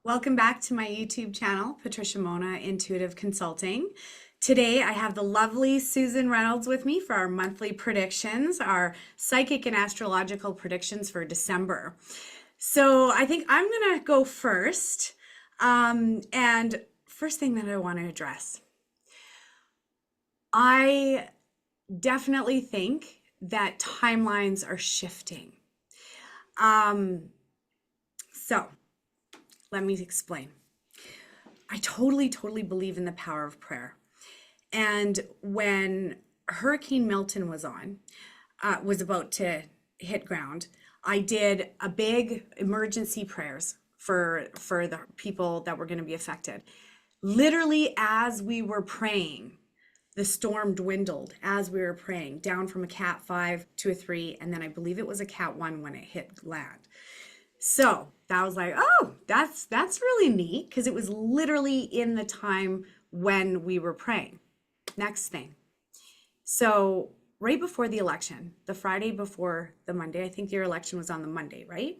Welcome back to my YouTube channel, Patricia Monna, Intuitive Consulting. Today I have the lovely Susan Reynolds with me for our monthly predictions, our psychic and astrological predictions for December. So I think I'm going to go first. And first thing that I want to address, I definitely think that timelines are shifting. So let me explain. I totally believe in the power of prayer. And when Hurricane Milton was about to hit ground, I did a big emergency prayers for the people that were going to be affected. Literally, as we were praying, the storm dwindled as we were praying, down from a Cat 5 to a 3, and then I believe it was a Cat 1 when it hit land. So that was like, oh, that's really neat, because it was literally in the time when we were praying. Next thing. So right before the election, the Friday before the Monday, I think your election was on the Monday, right?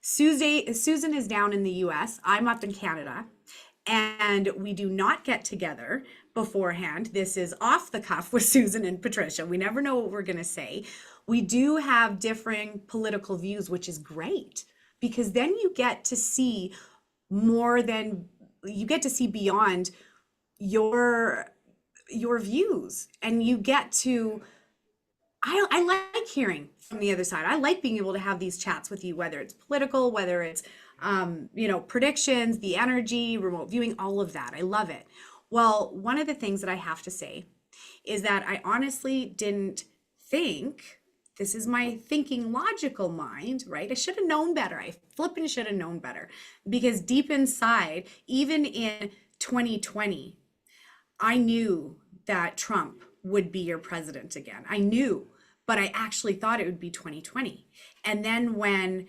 Tuesday. Susan is down in the US. I'm up in Canada. And we do not get together beforehand. This is off the cuff with Susan and Patricia. We never know what we're going to say. We do have differing political views, which is great, because then you get to see beyond your views, and you get to I like hearing from the other side. I like being able to have these chats with you, whether it's political, whether it's predictions, the energy, remote viewing, all of that. I love it. Well, one of the things that I have to say is that I honestly didn't think, this is my thinking logical mind, right? I should have known better. I flipping should have known better, because deep inside, even in 2020, I knew that Trump would be your president again. I knew, but I actually thought it would be 2020. And then when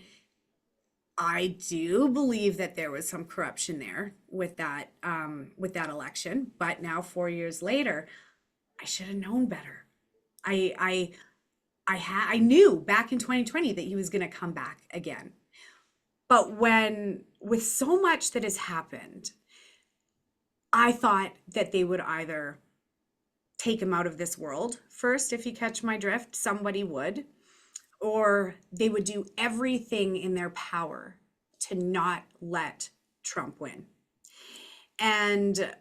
I do believe that there was some corruption there with that election, but now 4 years later, I should have known better. I knew back in 2020 that he was going to come back again. But with so much that has happened, I thought that they would either take him out of this world first, if you catch my drift, somebody would, or they would do everything in their power to not let Trump win. And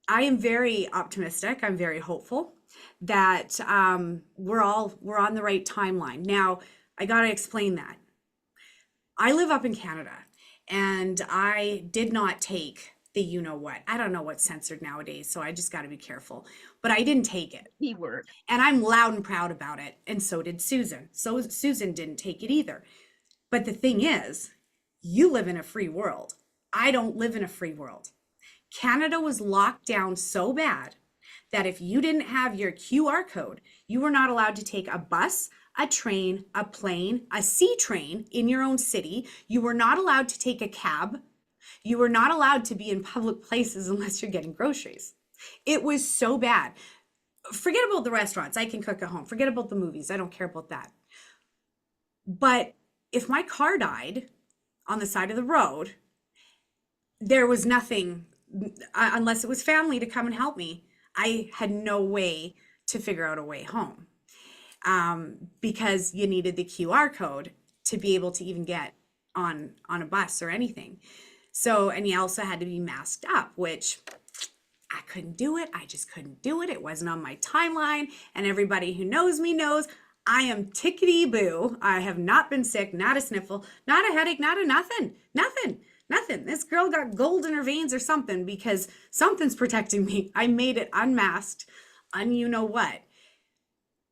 I am very optimistic. I'm very hopeful that we're on the right timeline. Now, I got to explain that. I live up in Canada, and I did not take the you-know-what. I don't know what's censored nowadays, so I just got to be careful. But I didn't take it. Keyword. And I'm loud and proud about it, and so did Susan. So Susan didn't take it either. But the thing is, you live in a free world. I don't live in a free world. Canada was locked down so bad that if you didn't have your QR code, you were not allowed to take a bus, a train, a plane, a sea train in your own city. You were not allowed to take a cab. You were not allowed to be in public places unless you're getting groceries. It was so bad. Forget about the restaurants. I can cook at home. Forget about the movies. I don't care about that. But if my car died on the side of the road, there was nothing, unless it was family to come and help me. I had no way to figure out a way home, because you needed the QR code to be able to even get on a bus or anything. So, and you also had to be masked up, which I couldn't do it. I just couldn't do it. It wasn't on my timeline. And everybody who knows me knows I am tickety boo. I have not been sick, not a sniffle, not a headache, not a nothing. This girl got gold in her veins or something, because something's protecting me. I made it unmasked, you know what.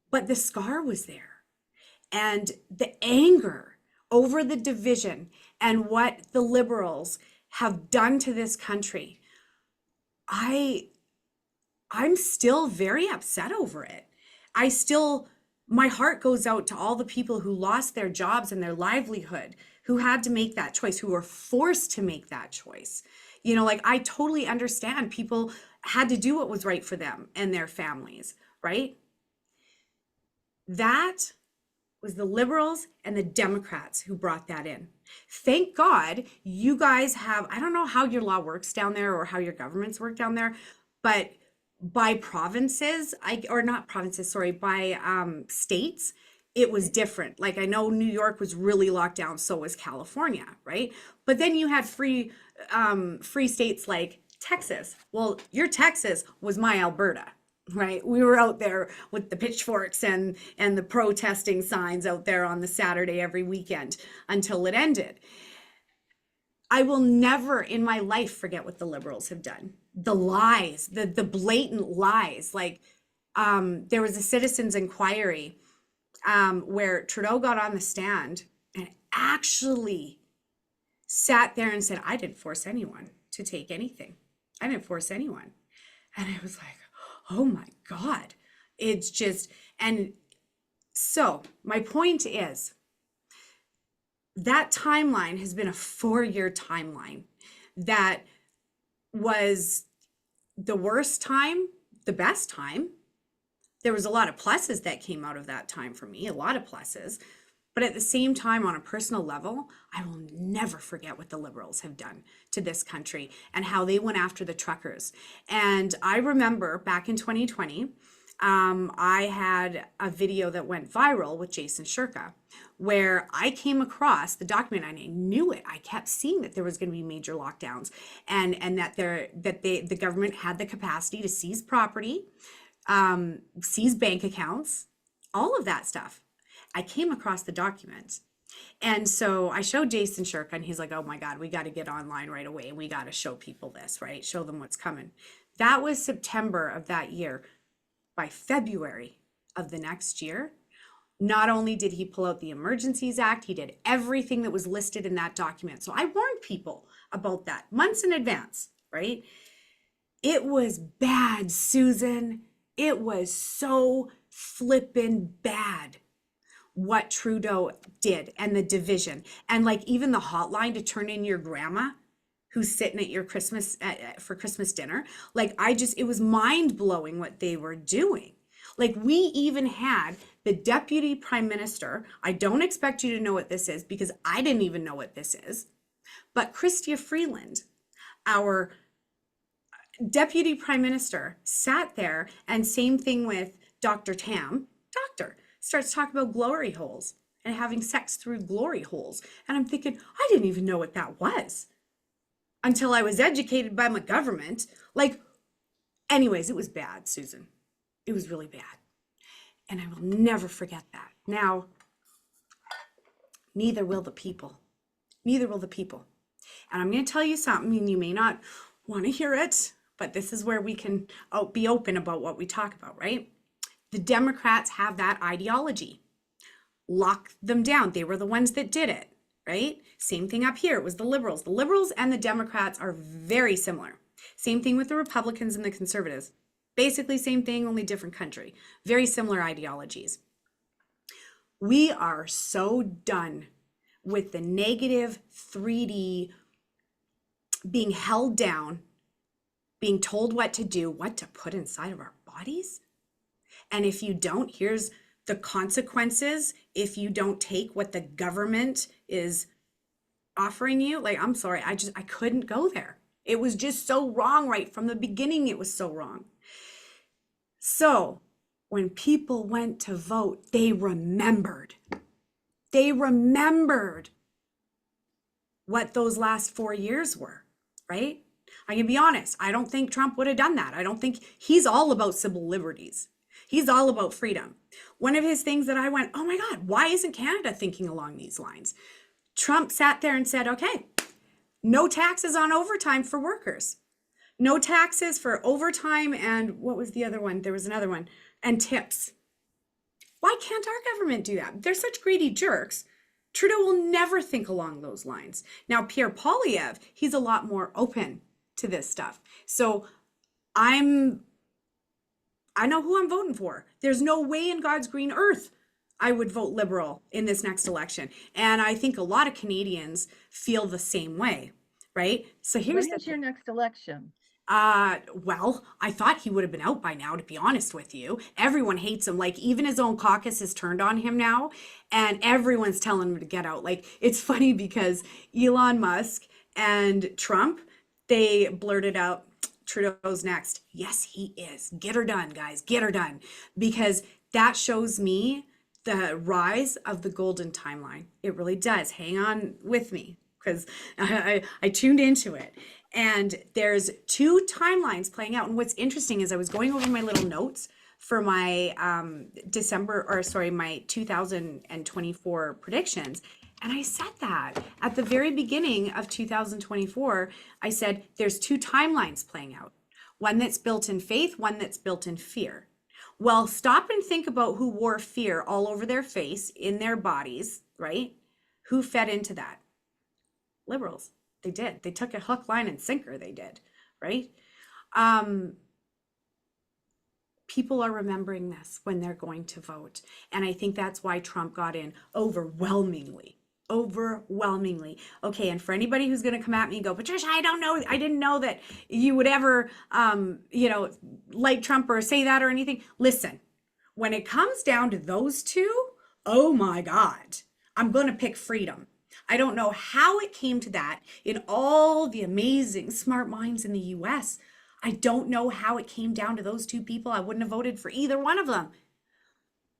But the scar was there. And the anger over the division and what the liberals have done to this country, I'm still very upset over it. My heart goes out to all the people who lost their jobs and their livelihood, who had to make that choice, who were forced to make that choice. Like, I totally understand people had to do what was right for them and their families, right? That was the Liberals and the Democrats who brought that in. Thank God you guys have, I don't know how your law works down there or how your governments work down there, but by provinces, or not provinces, sorry, by states, it was different. Like I know New York was really locked down, so was California, right? But then you had free states like Texas. Well, your Texas was my Alberta, right? We were out there with the pitchforks and the protesting signs out there on the Saturday every weekend until it ended. I will never in my life forget what the Liberals have done. The lies, the blatant lies. Like there was a citizens inquiry where Trudeau got on the stand and actually sat there and said, I didn't force anyone to take anything. I didn't force anyone. And I was like, oh my God. It's just, and so my point is that timeline has been a 4-year timeline that was the worst time, the best time. There was a lot of pluses that came out of that time for me, a lot of pluses. But at the same time, on a personal level, I will never forget what the Liberals have done to this country and how they went after the truckers. And I remember back in 2020, I had a video that went viral with Jason Shirka, where I came across the document and I knew it. I kept seeing that there was going to be major lockdowns and that the government had the capacity to seize property, seize bank accounts, all of that stuff. I came across the document. And so I showed Jason Shirka and he's like, oh my God, we got to get online right away. We got to show people this, right? Show them what's coming. That was September of that year. By February of the next year, not only did he pull out the Emergencies Act, he did everything that was listed in that document. So I warned people about that months in advance, right? It was bad, Susan. It was so flippin' bad what Trudeau did and the division. And like even the hotline to turn in your grandma who's sitting at your Christmas for Christmas dinner. Like it was mind blowing what they were doing. Like we even had the deputy prime minister. I don't expect you to know what this is because I didn't even know what this is. But Chrystia Freeland, our deputy prime minister, sat there and same thing with Dr. Tam, starts talking about glory holes and having sex through glory holes. And I'm thinking, I didn't even know what that was until I was educated by my government. Like, anyways, it was bad, Susan. It was really bad. And I will never forget that. Now, neither will the people. Neither will the people. And I'm going to tell you something, and you may not want to hear it, but this is where we can be open about what we talk about, right? The Democrats have that ideology. Lock them down. They were the ones that did it. Right? Same thing up here. It was the Liberals. The Liberals and the Democrats are very similar. Same thing with the Republicans and the Conservatives. Basically same thing, only different country. Very similar ideologies. We are so done with the negative 3D being held down, being told what to do, what to put inside of our bodies. And if you don't, here's the consequences if you don't take what the government is offering you. Like, I'm sorry, I couldn't go there. It was just so wrong right from the beginning. It was so wrong. So when people went to vote, they remembered what those last 4 years were, right? I can be honest. I don't think Trump would have done that. I don't think he's all about civil liberties. He's all about freedom. One of his things that I went, oh my God, why isn't Canada thinking along these lines? Trump sat there and said, okay, no taxes on overtime for workers. No taxes for overtime and what was the other one? There was another one. And tips. Why can't our government do that? They're such greedy jerks. Trudeau will never think along those lines. Now, Pierre Poilievre, he's a lot more open to this stuff. So I know who I'm voting for. There's no way in God's green earth I would vote Liberal in this next election. And I think a lot of Canadians feel the same way, right? So here's When is your next election? Well, I thought he would have been out by now, to be honest with you. Everyone hates him. Like, even his own caucus has turned on him now, and everyone's telling him to get out. Like, it's funny because Elon Musk and Trump, they blurted out, Trudeau's next. Yes, he is. Get her done, guys. Get her done. Because that shows me the rise of the golden timeline. It really does. Hang on with me because I tuned into it. And there's two timelines playing out. And what's interesting is I was going over my little notes for my my 2024 predictions. And I said that at the very beginning of 2024, I said there's two timelines playing out. One that's built in faith, one that's built in fear. Well, stop and think about who wore fear all over their face, in their bodies, right? Who fed into that? Liberals. They did. They took a hook, line, and sinker. They did, right? People are remembering this when they're going to vote. And I think that's why Trump got in overwhelmingly. Overwhelmingly. Okay, and for anybody who's going to come at me and go, Patricia, I don't know, I didn't know that you would ever, like Trump or say that or anything. Listen, when it comes down to those two, oh my God, I'm going to pick freedom. I don't know how it came to that in all the amazing smart minds in the US. I don't know how it came down to those two people. I wouldn't have voted for either one of them.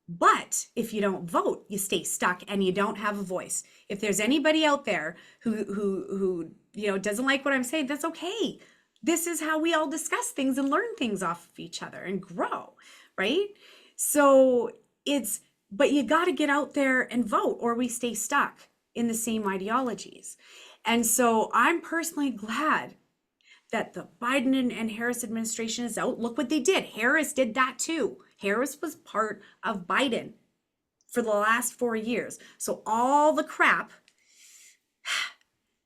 But if you don't vote, you stay stuck and you don't have a voice. If there's anybody out there who doesn't like what I'm saying, that's okay. This is how we all discuss things and learn things off of each other and grow, right? So but you got to get out there and vote, or we stay stuck in the same ideologies. And so I'm personally glad that the Biden and Harris administration is out. Look what they did. Harris did that too. Harris was part of Biden for the last 4 years. So all the crap,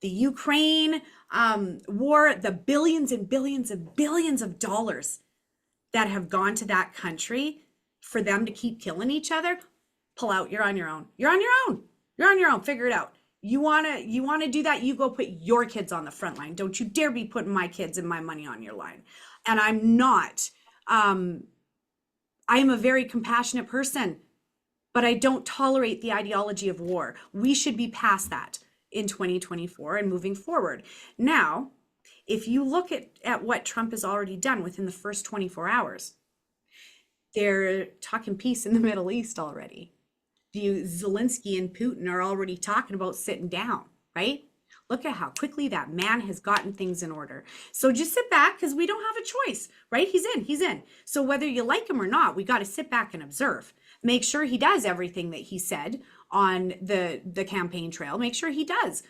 the Ukraine war, the billions and billions and billions of dollars that have gone to that country for them to keep killing each other, pull out. You're on your own. You're on your own. You're on your own. Figure it out. You wanna do that? You go put your kids on the front line. Don't you dare be putting my kids and my money on your line. And I'm not. I am a very compassionate person, but I don't tolerate the ideology of war. We should be past that in 2024 and moving forward. Now, if you look at what Trump has already done within the first 24 hours, they're talking peace in the Middle East already. Zelensky and Putin are already talking about sitting down, right? Look at how quickly that man has gotten things in order. So just sit back because we don't have a choice, right? He's in. So whether you like him or not, we got to sit back and observe. Make sure he does everything that he said on the campaign trail. Make sure he does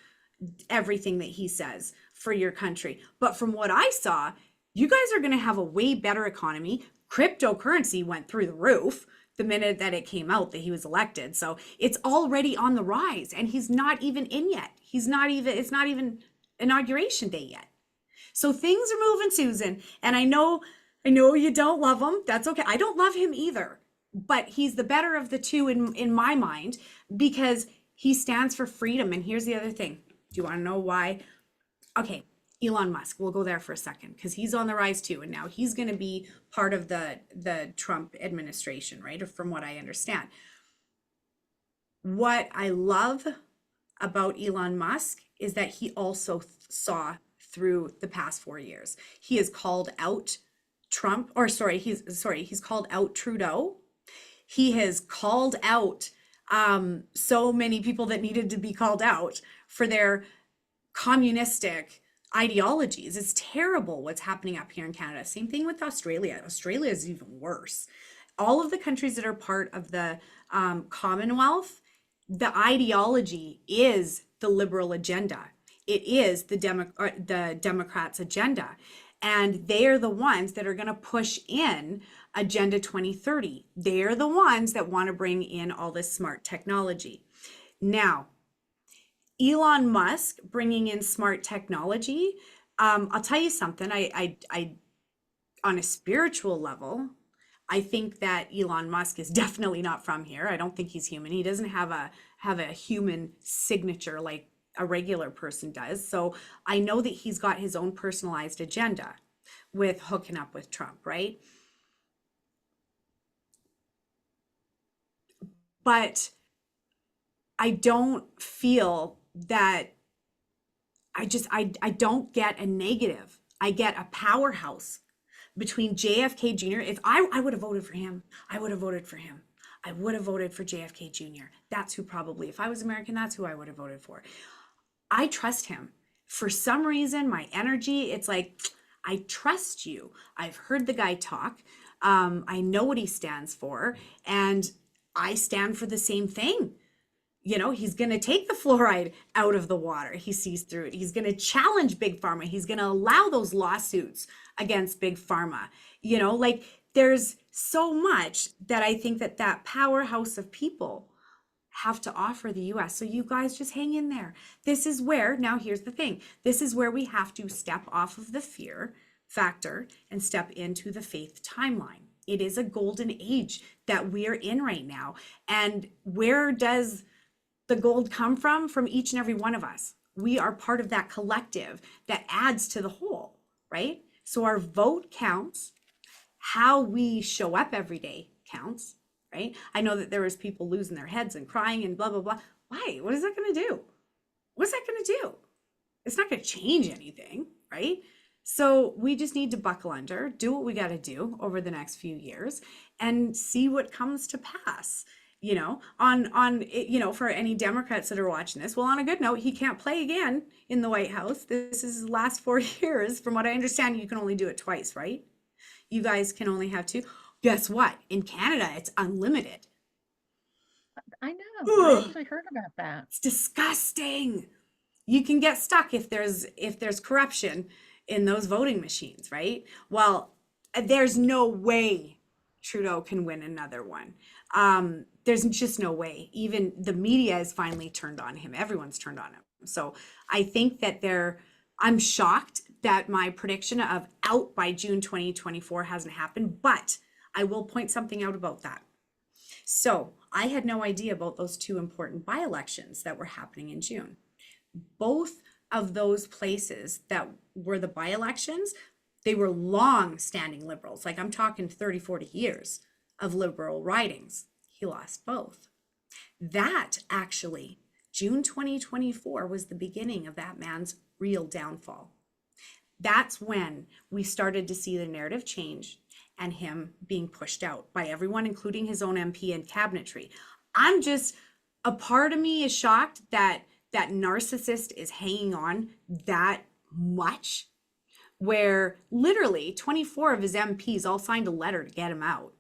everything that he says for your country. But from what I saw, you guys are going to have a way better economy. Cryptocurrency went through the roof the minute that it came out that he was elected. So it's already on the rise, and he's not even in yet. It's not even inauguration day yet. So things are moving, Susan. And I know you don't love him. That's okay. I don't love him either, but he's the better of the two in my mind because he stands for freedom. And here's the other thing. Do you want to know why? Okay. Elon Musk, we'll go there for a second because he's on the rise too. And now he's going to be part of the Trump administration, right? From what I understand. What I love about Elon Musk is that he also saw through the past 4 years. He has called out he's called out Trudeau. He has called out so many people that needed to be called out for their communistic ideologies. It's terrible what's happening up here in Canada. Same thing with Australia. Australia is even worse. All of the countries that are part of the Commonwealth, the ideology is the liberal agenda. It is the Democrats' agenda. And they are the ones that are going to push in Agenda 2030. They are the ones that want to bring in all this smart technology. Now, Elon Musk bringing in smart technology. I'll tell you something. I on a spiritual level, I think that Elon Musk is definitely not from here. I don't think he's human. He doesn't have a human signature like a regular person does. So I know that he's got his own personalized agenda. with hooking up with Trump, right? But I don't feel that I don't get a negative. I get a powerhouse between JFK Jr. If I would have voted for him, I would have voted for him. I would have voted for JFK Jr. That's who probably, if I was American, that's who I would have voted for. I trust him. For some reason, my energy, it's like, I trust you. I've heard the guy talk. I know what he stands for, and I stand for the same thing. You know, he's going to take the fluoride out of the water. He sees through it. He's going to challenge Big Pharma. He's going to allow those lawsuits against Big Pharma. You know, like there's so much that I think that that powerhouse of people have to offer the US. So you guys just hang in there. This is where, now here's the thing. This is where we have to step off of the fear factor and step into the faith timeline. It is a golden age that we're in right now. And where does the gold come from? From each and every one of us. We are part of that collective that adds to the whole, right? So our vote counts. How we show up every day counts, right? I know that there was people losing their heads and crying and blah, blah, blah. Why? What is that going to do? What's that going to do? It's not going to change anything, right? So we just need to buckle under, do what we got to do over the next few years and see what comes to pass. You know, you know, for any Democrats that are watching this, well, on a good note, he can't play again in the White House. This is his last 4 years. From what I understand, you can only do it twice, right? You guys can only have two. Guess what? In Canada, it's unlimited. I know. I actually heard about that. It's disgusting. You can get stuck if there's corruption in those voting machines, right? Well, there's no way Trudeau can win another one. There's just no way. Even the media is finally turned on him. Everyone's turned on him. So I think that I'm shocked that my prediction of out by June 2024 hasn't happened, but I will point something out about that. So I had no idea about those two important by-elections that were happening in June. Both of those places that were the by-elections, they were long-standing liberals. Like I'm talking 30, 40 years of liberal ridings. He lost both. That actually, June 2024 was the beginning of that man's real downfall. That's when we started to see the narrative change and him being pushed out by everyone, including his own MP and cabinetry. A part of me is shocked that that narcissist is hanging on that much, where literally 24 of his MPs all signed a letter to get him out,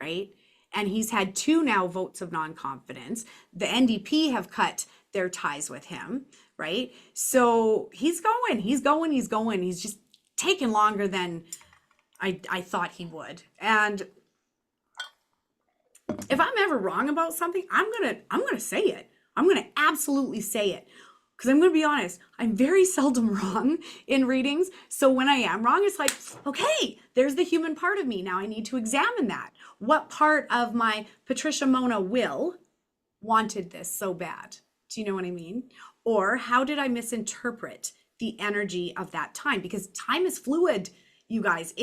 right? And he's had 2 now votes of non-confidence. The NDP have cut their ties with him, right? So he's going. He's just taking longer than I thought he would. And if I'm ever wrong about something, I'm gonna say it. I'm gonna absolutely say it. Because I'm going to be honest, I'm very seldom wrong in readings. So when I am wrong, it's like, okay, there's the human part of me. Now I need to examine that. What part of my Patricia Monna will wanted this so bad? Do you know what I mean? Or how did I misinterpret the energy of that time? Because time is fluid, you guys.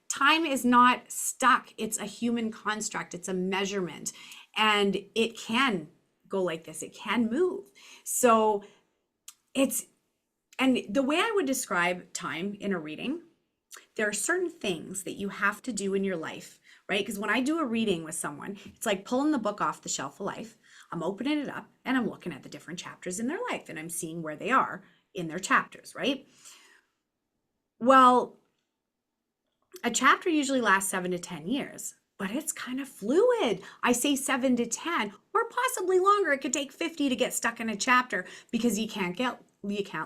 Time is not stuck. It's a human construct. It's a measurement. And it can go like this. It can move. So and the way I would describe time in a reading, there are certain things that you have to do in your life, right? Because when I do a reading with someone, it's like pulling the book off the shelf of life. I'm opening it up and I'm looking at the different chapters in their life and I'm seeing where they are in their chapters, right? Well, a chapter usually lasts 7 to 10 years, but it's kind of fluid. I say 7 to 10 or possibly longer. It could take 50 to get stuck in a chapter because you can't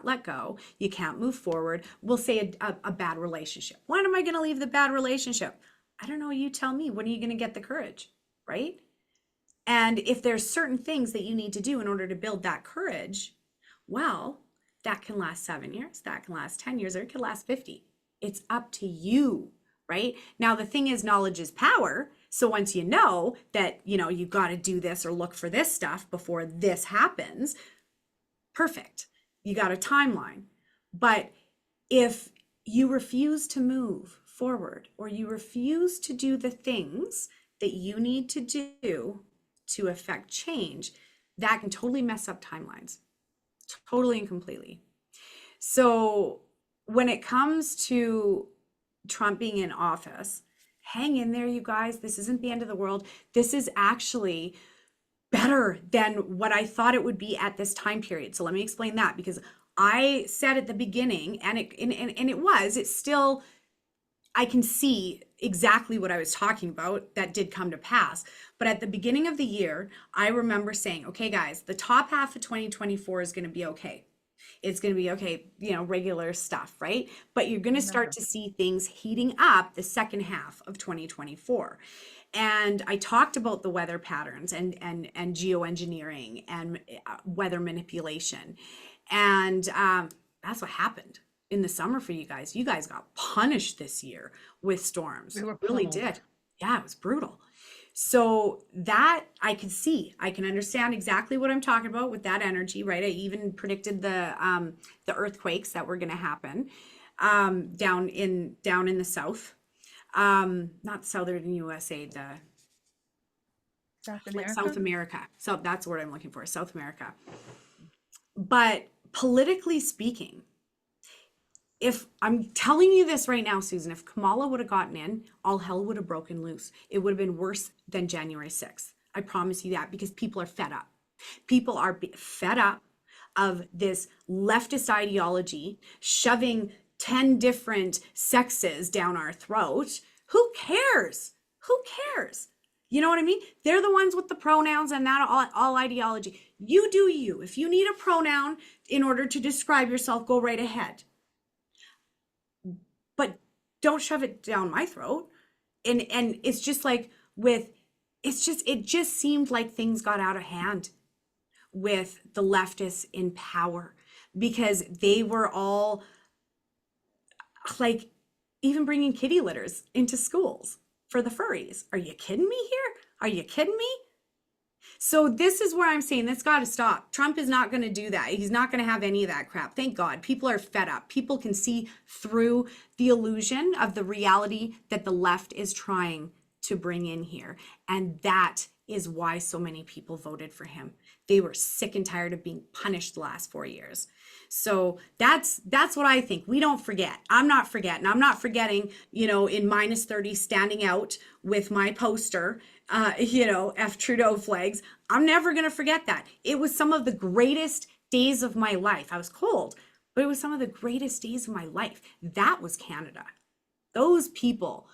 let go. You can't move forward. We'll say a bad relationship. When am I going to leave the bad relationship? I don't know. You tell me. When are you going to get the courage, right? And if there's certain things that you need to do in order to build that courage, well, that can last 7 years, that can last 10 years, or it could last 50. It's up to you, right? Now, the thing is, knowledge is power. So once you know that, you got to do this or look for this stuff before this happens, perfect. You got a timeline. But if you refuse to move forward, or you refuse to do the things that you need to do to affect change, that can totally mess up timelines, totally and completely. So when it comes to Trump being in office, hang in there, you guys. This isn't the end of the world. This is actually better than what I thought it would be at this time period. So let me explain that, because I said at the beginning, and it's still, I can see exactly what I was talking about that did come to pass. But at the beginning of the year, I remember saying, okay, guys, the top half of 2024 is going to be okay. It's going to be okay, regular stuff, right? But you're going to start to see things heating up the second half of 2024. And I talked about the weather patterns and geoengineering and weather manipulation. And that's what happened in the summer for you guys. You guys got punished this year with storms. We were really pummeled. did. Yeah, it was brutal. So that I can see, I can understand exactly what I'm talking about with that energy, right? I even predicted the earthquakes that were going to happen down in the south, not southern USA, South like America. South America. So that's the word I'm looking for, South America. But politically speaking, if I'm telling you this right now, Susan, if Kamala would have gotten in, all hell would have broken loose. It would have been worse than January 6th. I promise you that, because people are fed up. People are fed up of this leftist ideology shoving 10 different sexes down our throat. Who cares? Who cares? You know what I mean? They're the ones with the pronouns and that all ideology. You do you. If you need a pronoun in order to describe yourself, go right ahead. But don't shove it down my throat. And it's just like it just seemed like things got out of hand with the leftists in power, because they were all like even bringing kitty litters into schools for the furries. Are you kidding me here? Are you kidding me? So this is where I'm saying that's got to stop. Trump is not going to do that. He's not going to have any of that crap. Thank God. People are fed up. People can see through the illusion of the reality that the left is trying to bring in here. And that is why so many people voted for him. They were sick and tired of being punished the last 4 years. So that's what I think. We don't forget. I'm not forgetting. I'm not forgetting, in -30 standing out with my poster, F Trudeau flags. I'm never going to forget that. It was some of the greatest days of my life. I was cold, but it was some of the greatest days of my life. That was Canada. Those people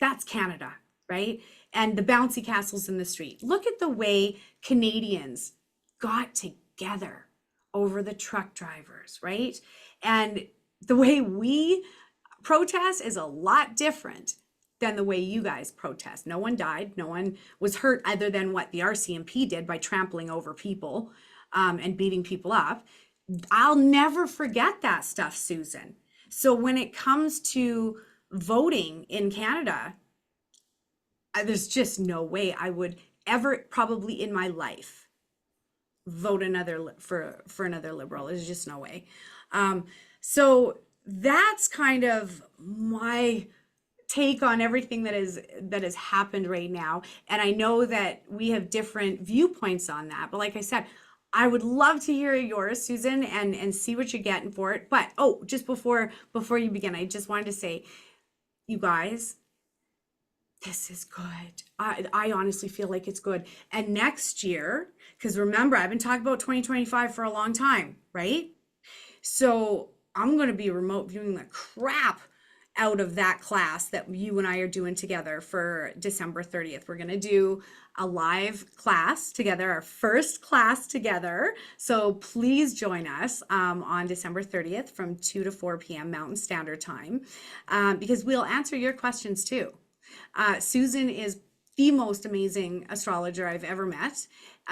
that's Canada, right? And the bouncy castles in the street. Look at the way Canadians got together over the truck drivers, right? And the way we protest is a lot different than the way you guys protest. No one died, no one was hurt, other than what the RCMP did by trampling over people and beating people up. I'll never forget that stuff, Susan. So when it comes to voting in Canada, there's just no way I would ever, probably in my life, vote for another liberal. There's just no way. So that's kind of my take on everything that has happened right now. And I know that we have different viewpoints on that, but like I said, I would love to hear yours, Susan, and see what you're getting for it. But just before you begin, I just wanted to say, you guys, this is good. I honestly feel like it's good. And next year, because remember, I've been talking about 2025 for a long time, right? So I'm going to be remote viewing the crap out of that class that you and I are doing together for December 30th. We're going to do a live class together, our first class together. So please join us on December 30th from 2 to 4 p.m. Mountain Standard Time, because we'll answer your questions too. Susan is the most amazing astrologer I've ever met.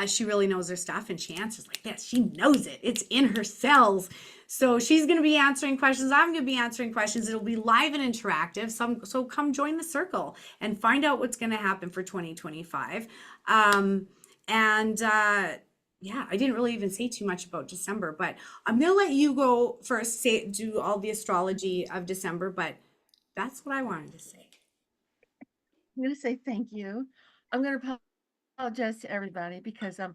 She really knows her stuff, and she answers like this. She knows it. It's in her cells. So she's going to be answering questions. I'm going to be answering questions. It'll be live and interactive. So come join the circle and find out what's going to happen for 2025. Yeah, I didn't really even say too much about December, but I'm gonna let you go first, say do all the astrology of December, but that's what I wanted to say. I'm going to say thank you. I'm going to apologize to everybody because I'm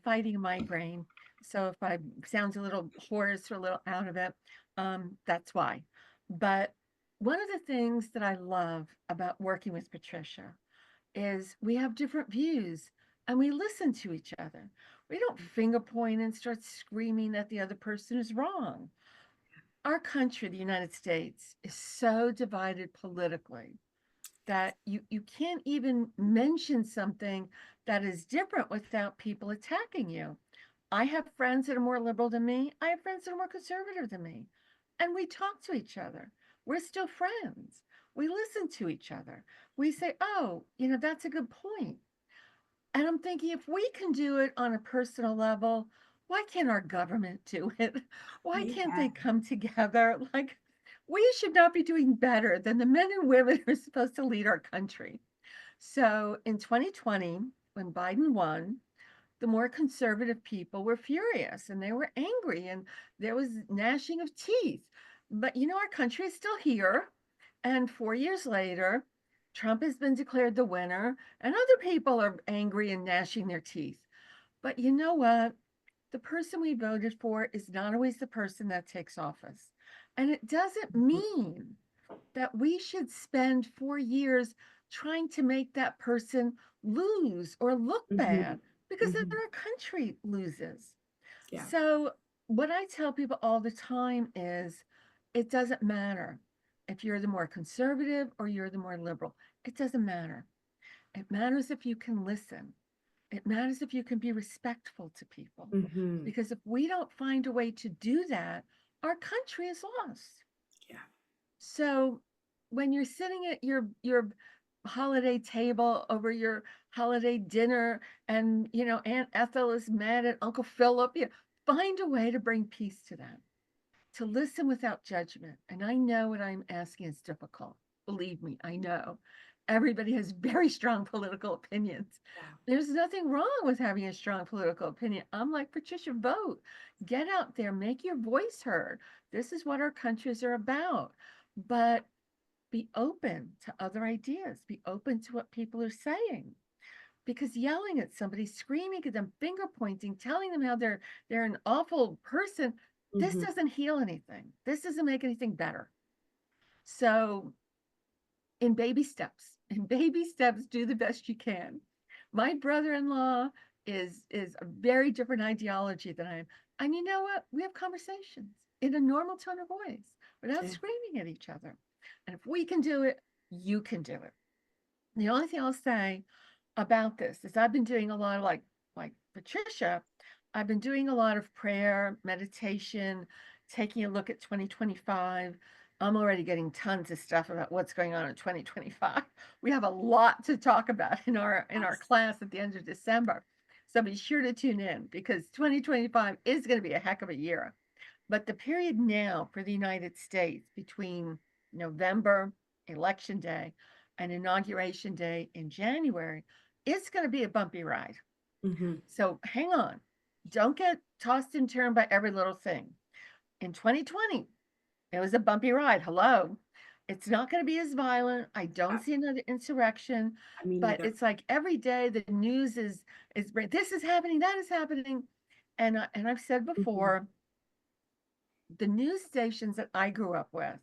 fighting a migraine. So if I sounds a little hoarse or a little out of it, that's why. But one of the things that I love about working with Patricia is we have different views and we listen to each other. We don't finger point and start screaming that the other person is wrong. Our country, the United States, is so divided politically that you can't even mention something that is different without people attacking you. I have friends that are more liberal than me. I have friends that are more conservative than me. And we talk to each other. We're still friends. We listen to each other. We say, oh, that's a good point. And I'm thinking, if we can do it on a personal level, why can't our government do it? Why can't Yeah. they come together? Like, we should not be doing better than the men and women who are supposed to lead our country. So in 2020, when Biden won, the more conservative people were furious and they were angry and there was gnashing of teeth. But our country is still here. And 4 years later, Trump has been declared the winner, and other people are angry and gnashing their teeth. But you know what? The person we voted for is not always the person that takes office. And it doesn't mean that we should spend 4 years trying to make that person lose or look Hmm. bad because then Hmm. our country loses. Yeah. So, what I tell people all the time is it doesn't matter if you're the more conservative or you're the more liberal. It doesn't matter. It matters if you can listen. It matters if you can be respectful to people. Hmm. Because if we don't find a way to do that, our country is lost. Yeah. So when you're sitting at your holiday table over your holiday dinner and Aunt Ethel is mad at Uncle Philip, find a way to bring peace to them, to listen without judgment. And I know what I'm asking is difficult. Believe me, I know. Everybody has very strong political opinions. Yeah. There's nothing wrong with having a strong political opinion. I'm like, Patricia, vote. Get out there, make your voice heard. This is what our countries are about. But be open to other ideas, be open to what people are saying. Because yelling at somebody, screaming at them, finger pointing, telling them how they're an awful person, this Hmm. doesn't heal anything. This doesn't make anything better. So in baby steps, do the best you can. My brother-in-law is a very different ideology than I am. And you know what? We have conversations in a normal tone of voice without Yeah. screaming at each other. And if we can do it, you can do it. The only thing I'll say about this is I've been doing a lot of like Patricia, I've been doing a lot of prayer, meditation, taking a look at 2025. I'm already getting tons of stuff about what's going on in 2025. We have a lot to talk about in our Yes. class at the end of December. So be sure to tune in because 2025 is going to be a heck of a year. But the period now for the United States between November, election day, and inauguration day in January, it's going to be a bumpy ride. Hmm. So hang on. Don't get tossed and turned by every little thing. In 2020, it was a bumpy ride. Hello. It's not going to be as violent. I don't see another insurrection, I mean, but either. it's like every day the news is this is happening, that is happening. And I've said Hmm. before, the news stations that I grew up with,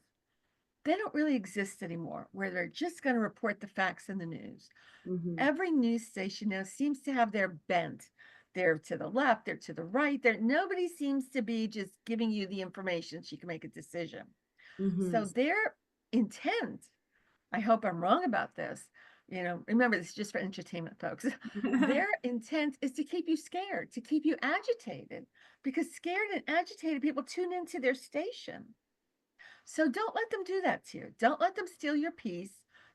they don't really exist anymore, where they're just going to report the facts in the news. Hmm. Every news station now seems to have their bent. They're to the left, they're to the right. Nobody seems to be just giving you the information so you can make a decision. Hmm. So their intent, I hope I'm wrong about this. Remember, this is just for entertainment, folks. Their intent is to keep you scared, to keep you agitated, because scared and agitated people tune into their station. So don't let them do that to you. Don't let them steal your peace.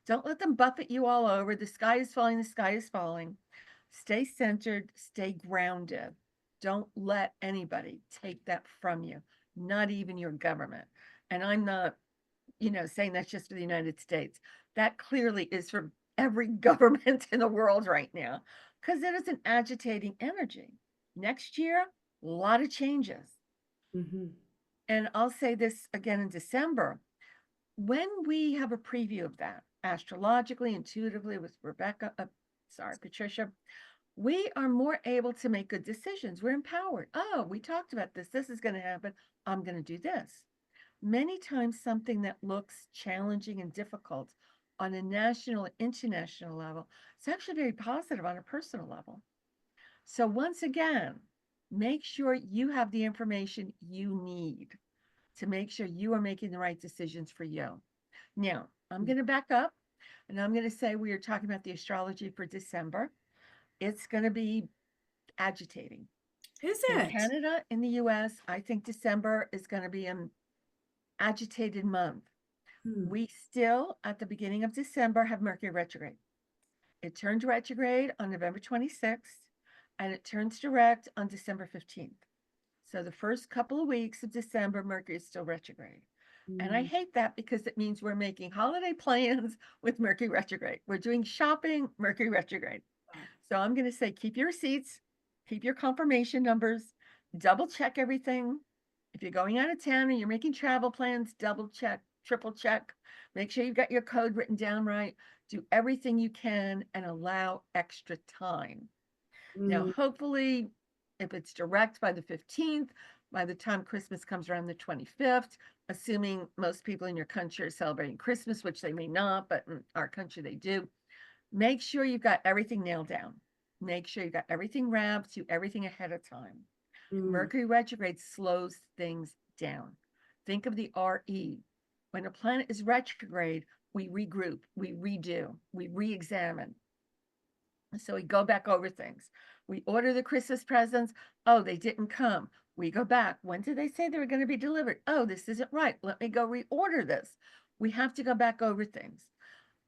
Don't let them buffet you all over. The sky is falling, the sky is falling. Stay centered, stay grounded. Don't let anybody take that from you, not even your government. And I'm not, saying that's just for the United States. That clearly is for every government in the world right now because it is an agitating energy. Next year, a lot of changes. Mhm. And I'll say this again in December. When we have a preview of that, astrologically, intuitively with Patricia, we are more able to make good decisions. We're empowered. Oh, we talked about this. This is going to happen. I'm going to do this. Many times, something that looks challenging and difficult on a national and international level, it's actually very positive on a personal level. So, once again, make sure you have the information you need to make sure you are making the right decisions for you. Now, I'm going to back up and I'm going to say we are talking about the astrology for December. It's going to be agitating. Is In it? Canada, in the US, I think December is going to be an agitated month. Hmm. We still, at the beginning of December, have Mercury retrograde. It turned retrograde on November 26th and it turns direct on December 15th. So the first couple of weeks of December, Mercury is still retrograde. And I Mm. hate that because it means we're making holiday plans with Mercury retrograde. We're doing shopping, Mercury retrograde. So I'm going to say keep your receipts, keep your confirmation numbers, double check everything. If you're going out of town and you're making travel plans, double check, triple check. Make sure you've got your code written down right. Do everything you can and allow extra time. Now, Mm. hopefully, if it's direct by the 15th, by the time Christmas comes around the 25th, assuming most people in your country are celebrating Christmas, which they may not, but in our country they do, make sure you've got everything nailed down. Make sure you've got everything wrapped, do everything ahead of time. Mm. Mercury retrograde slows things down. Think of the RE. When a planet is retrograde, we regroup, we redo, we re examine. So we go back over things. We order the Christmas presents. Oh, they didn't come. We go back. When did they say they were going to be delivered? Oh, this isn't right. Let me go reorder this. We have to go back over things,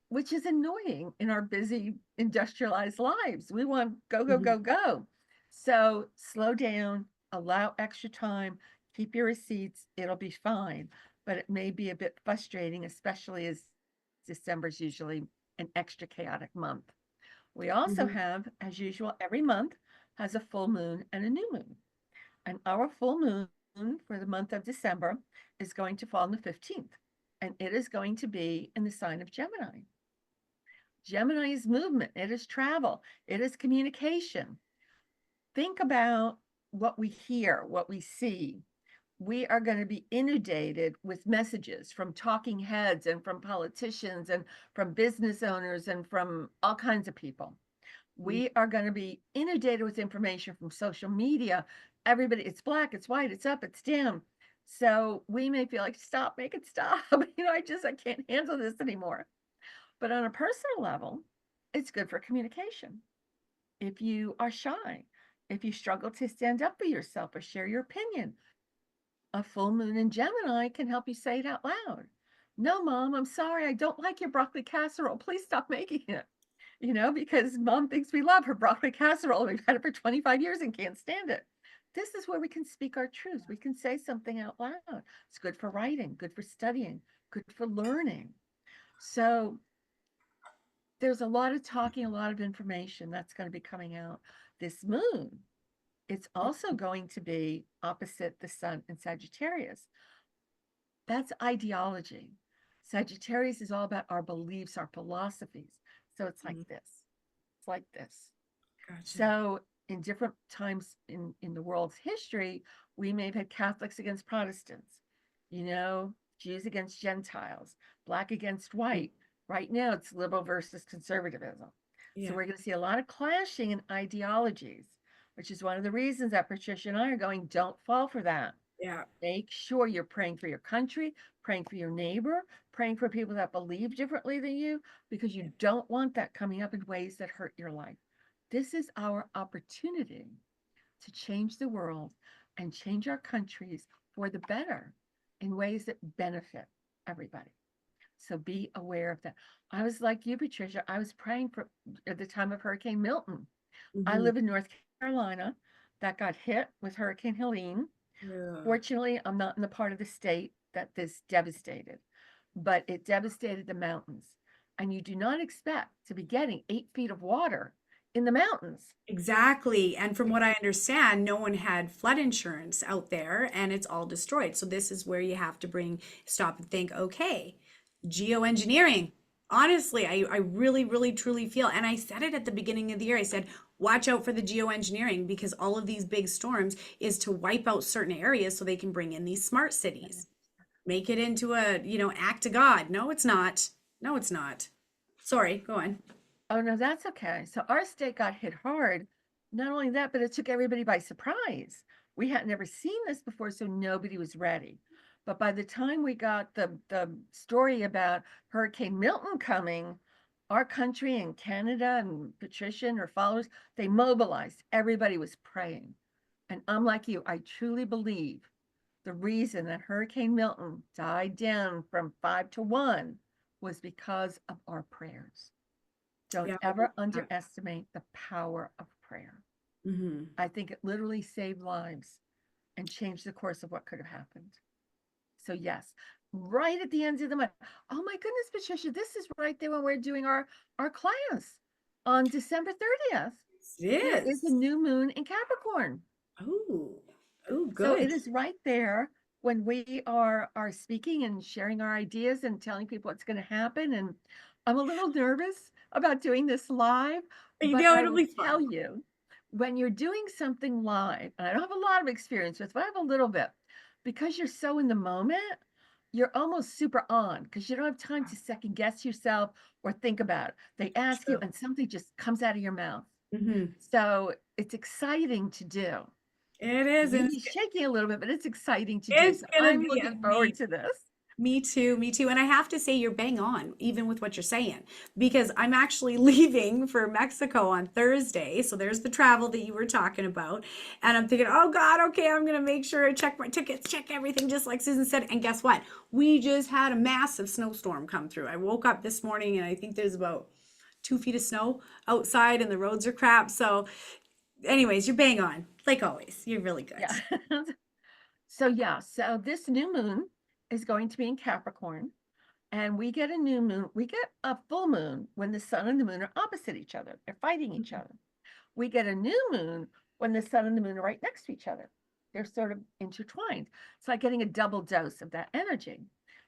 which is annoying in our busy industrialized lives. We want go, go, Mhm. go, go. So slow down, allow extra time, keep your receipts. It'll be fine. But it may be a bit frustrating, especially as December's usually an extra chaotic month. We also Mhm. have, as usual, every month has a full moon and a new moon. And our full moon for the month of December is going to fall on the 15th. And it is going to be in the sign of Gemini. Gemini is movement, it is travel, it is communication. Think about what we hear, what we see. We are going to be inundated with messages from talking heads and from politicians and from business owners and from all kinds of people. Mm. We are going to be inundated with information from social media. Everybody, it's black, it's white, it's up, it's down. So we may feel like, stop, make it stop. I can't handle this anymore. But on a personal level, it's good for communication. If you are shy, if you struggle to stand up for yourself or share your opinion, a full moon in Gemini can help you say it out loud. No, mom, I'm sorry. I don't like your broccoli casserole. Please stop making it. Because mom thinks we love her broccoli casserole. We've had it for 25 years and can't stand it. This is where we can speak our truth. We can say something out loud. It's good for writing, good for studying, good for learning. So there's a lot of talking, a lot of information that's going to be coming out. This moon, it's also going to be opposite the sun in Sagittarius. That's ideology. Sagittarius is all about our beliefs, our philosophies. So it's like Mm. this. It's like this. Gotcha. So in different times in the world's history, we may have had Catholics against Protestants, Jews against Gentiles, black against Mm. white. Right now, it's liberal versus conservatism. So Yeah. we're going to see a lot of clashing in ideologies, which is one of the reasons that Patricia and I are going, don't fall for that. Yeah. Make sure you're praying for your country, praying for your neighbor, praying for people that believe differently than you, because you don't want that coming up in ways that hurt your life. This is our opportunity to change the world and change our countries for the better in ways that benefit everybody. So be aware of that. I was like you, Patricia. I was praying for at the time of Hurricane Milton. I Mhm. live in North Carolina that got hit with Hurricane Helene. Yeah. Fortunately, I'm not in the part of the state that this devastated, but it devastated the mountains. And you do not expect to be getting 8 feet of water in the mountains. Exactly. And from what I understand, no one had flood insurance out there and it's all destroyed. So this is where you have to stop and think, okay, geoengineering. Honestly, I really, really, truly feel, and I said it at the beginning of the year, I said, watch out for the geoengineering because all of these big storms is to wipe out certain areas so they can bring in these smart cities. Make it into a, act of God. No, it's not. No, it's not. Sorry, go on. Oh, no, that's okay. So our state got hit hard. Not only that, but it took everybody by surprise. We had never seen this before, so nobody was ready. But by the time we got the story about Hurricane Milton coming, our country and Canada and Patricia and her followers, they mobilized. Everybody was praying. And I'm like you, I truly believe the reason that Hurricane Milton died down from 5 to 1 was because of our prayers. Don't Yeah. ever underestimate the power of prayer. Hmm. I think it literally saved lives and changed the course of what could have happened. So yes, right at the end of the month. Oh my goodness, Patricia, this is right there when we're doing our class on December 30th. It There is a is. new moon in Capricorn. Oh, oh, So good. it is right there when we are speaking and sharing our ideas and telling people what's going to happen. And I'm a little nervous about doing this live, You but know, I it'll will be fun. tell you, when you're doing something live, and I don't have a lot of experience with, but I have a little bit, because you're so in the moment, you're almost super on because you don't have time to second guess yourself or think about it. They ask you True. and something just comes out of your mouth. Hmm. So it's exciting to do. It is, and Maybe shaking a little bit, but it's exciting to do. it's So gonna I'm be looking forward to this. me too, me too. And I have to say, you're bang on, even with what you're saying, because I'm actually leaving for Mexico on Thursday. So there's the travel that you were talking about. And I'm thinking, oh God, okay, I'm gonna make sure I check my tickets, check everything, just like Susan said. And guess what? We just had a massive snowstorm come through. I woke up this morning and I think there's about 2 feet of snow outside and the roads are crap. So, anyways, you're bang on, like always. You're really good. Yeah. So yeah, so this new moon is going to be in Capricorn, and we get a new moon. We get a full moon when the sun and the moon are opposite each other. They're fighting each other. We get a new moon when the sun and the moon are right next to each other. They're sort of intertwined. It's like getting a double dose of that energy.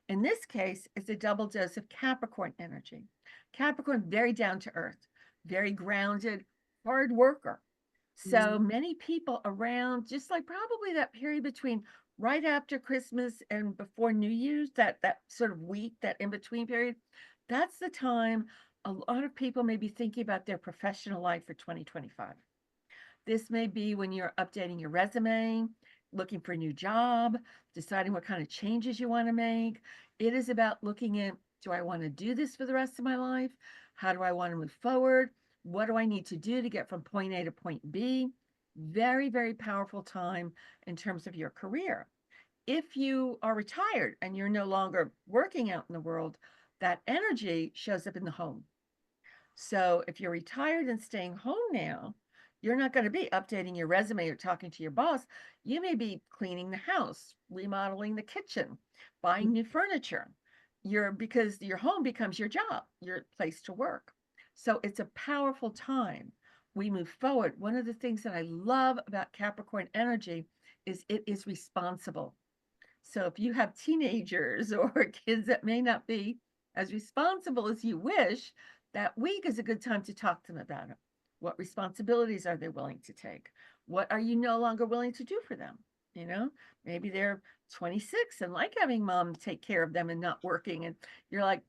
In this case, it's a double dose of Capricorn energy. Capricorn, very down to earth, very grounded, hard worker. So many people around, just like probably that period between right after Christmas and before New Year's, that sort of week, that in between period, that's the time a lot of people may be thinking about their professional life for 2025. This may be when you're updating your resume, looking for a new job, deciding what kind of changes you want to make. It is about looking at, do I want to do this for the rest of my life? How do I want to move forward? What do I need to do to get from point A to point B? Very, very powerful time in terms of your career. If you are retired and you're no longer working out in the world, that energy shows up in the home. So if you're retired and staying home now, you're not going to be updating your resume or talking to your boss. You may be cleaning the house, remodeling the kitchen, buying new furniture. Because your home becomes your job, your place to work. So it's a powerful time. We move forward. One of the things that I love about Capricorn energy is it is responsible. So if you have teenagers or kids that may not be as responsible as you wish, that week is a good time to talk to them about it. What responsibilities are they willing to take? What are you no longer willing to do for them? You know, maybe they're 26 and like having mom take care of them and not working. And you're like,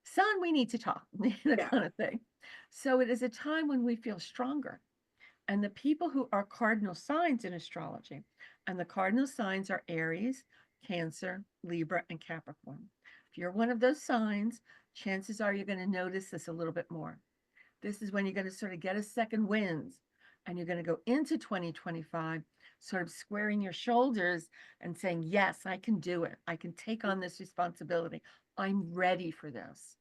son, we need to talk, that Yeah. kind of thing. So it is a time when we feel stronger. And the people who are cardinal signs in astrology, and the cardinal signs are Aries, Cancer, Libra, and Capricorn. If you're one of those signs, chances are you're going to notice this a little bit more. This is when you're going to sort of get a second wind and you're going to go into 2025 sort of squaring your shoulders and saying, yes, I can do it. I can take on this responsibility. I'm ready for this.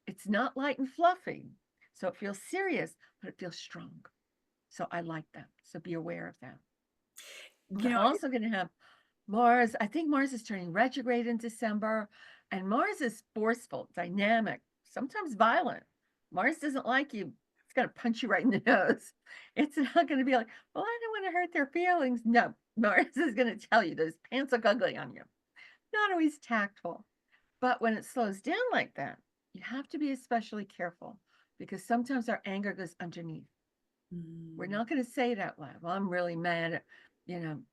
It's not light and fluffy. So it feels serious, but it feels strong. So I like that. So be aware of that. You We're know, also going to have Mars. I think Mars is turning retrograde in December, and Mars is forceful, dynamic, sometimes violent. Mars doesn't like you going to punch you right in the nose. It's not going to be like, well, I don't want to hurt their feelings. No, Mars is going to tell you those pants look ugly on you. Not always tactful. But when it slows down like that, you have to be especially careful because sometimes our anger goes underneath. We're not going to say it out loud. Well, I'm really mad at,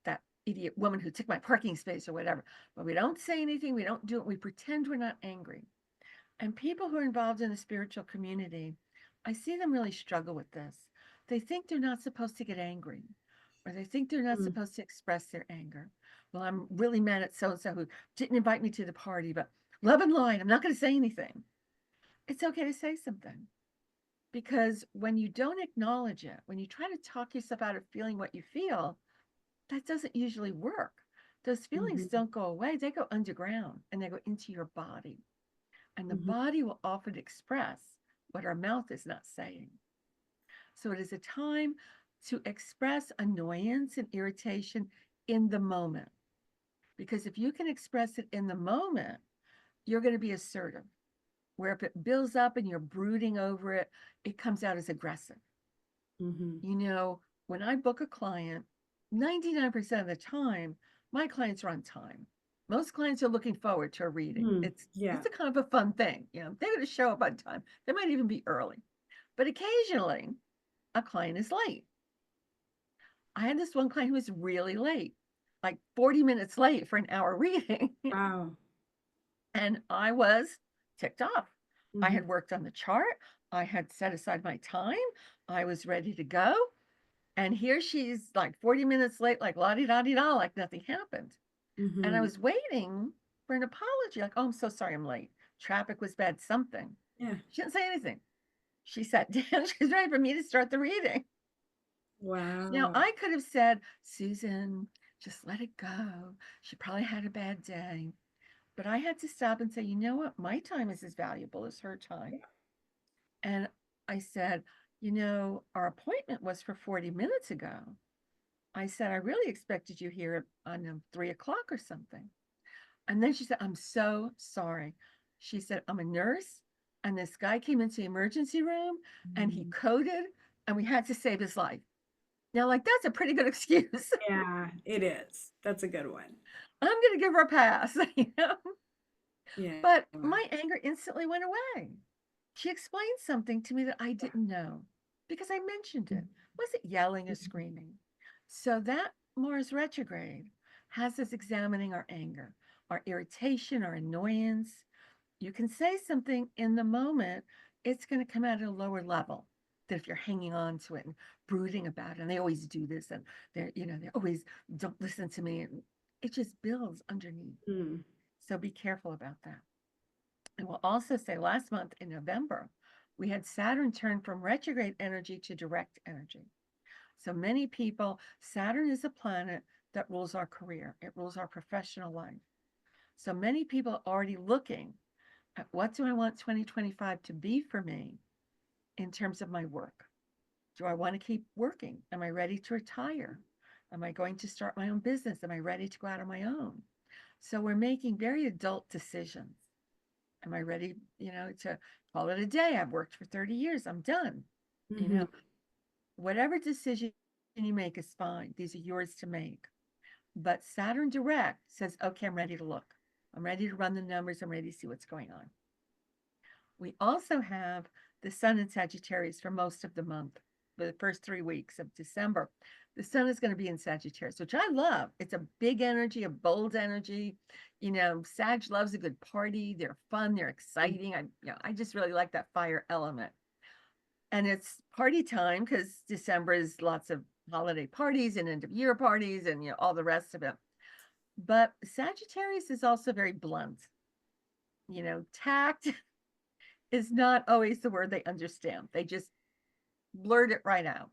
that idiot woman who took my parking space or whatever. But we don't say anything. We don't do it. We pretend we're not angry. And people who are involved in the spiritual community, I see them really struggle with this. They think they're not supposed to get angry, or they think they're not supposed to express their anger. Well, I'm really mad at so-and-so who didn't invite me to the party, but love and light, I'm not going to say anything. It's okay to say something. Because when you don't acknowledge it, when you try to talk yourself out of feeling what you feel, that doesn't usually work. Those feelings don't go away. They go underground and they go into your body. And the body will often express what our mouth is not saying. So it is a time to express annoyance and irritation in the moment. Because if you can express it in the moment, you're going to be assertive. Where if it builds up and you're brooding over it, it comes out as aggressive. When I book a client, 99% of the time, my clients are on time. Most clients are looking forward to a reading. It's a kind of a fun thing. They're going to show up on time. They might even be early. But occasionally, a client is late. I had this one client who was really late, like 40 minutes late for an hour reading. Wow. And I was ticked off. I had worked on the chart. I had set aside my time. I was ready to go. And here she's like 40 minutes late, like la-di-da-di-da, like nothing happened. And I was waiting for an apology, like, oh, I'm so sorry I'm late. Traffic was bad, something. Yeah. She didn't say anything. She sat down. She was ready for me to start the reading. Wow. Now, I could have said, Susan, just let it go. She probably had a bad day. But I had to stop and say, you know what? My time is as valuable as her time. And I said, our appointment was for 40 minutes ago. I said, I really expected you here on 3 o'clock or something. And then she said, I'm so sorry. She said, I'm a nurse. And this guy came into the emergency room and he coded and we had to save his life. Now, like, that's a pretty good excuse. Yeah, it is. That's a good one. I'm going to give her a pass, Yeah. But my anger instantly went away. She explained something to me that I didn't know because I mentioned it. Wasn't yelling or screaming. So that Mars retrograde has us examining our anger, our irritation, our annoyance. You can say something in the moment, it's going to come out at a lower level than if you're hanging on to it and brooding about it. And they always do this, and they always don't listen to me. And it just builds underneath. So be careful about that. And we'll also say last month in November, we had Saturn turn from retrograde energy to direct energy. So many people, Saturn is a planet that rules our career. It rules our professional life. So many people are already looking at what do I want 2025 to be for me in terms of my work? Do I want to keep working? Am I ready to retire? Am I going to start my own business? Am I ready to go out on my own? So we're making very adult decisions. Am I ready, to call it a day? I've worked for 30 years. I'm done. Whatever decision you make is fine. These are yours to make. But Saturn direct says, okay, I'm ready to look. I'm ready to run the numbers. I'm ready to see what's going on. We also have the sun in Sagittarius for most of the month, for the first 3 weeks of December. The sun is going to be in Sagittarius, which I love. It's a big energy, a bold energy. Sag loves a good party. They're fun. They're exciting. I just really like that fire element. And it's party time because December is lots of holiday parties and end of year parties and all the rest of it. But Sagittarius is also very blunt. Tact is not always the word they understand. They just blurt it right out.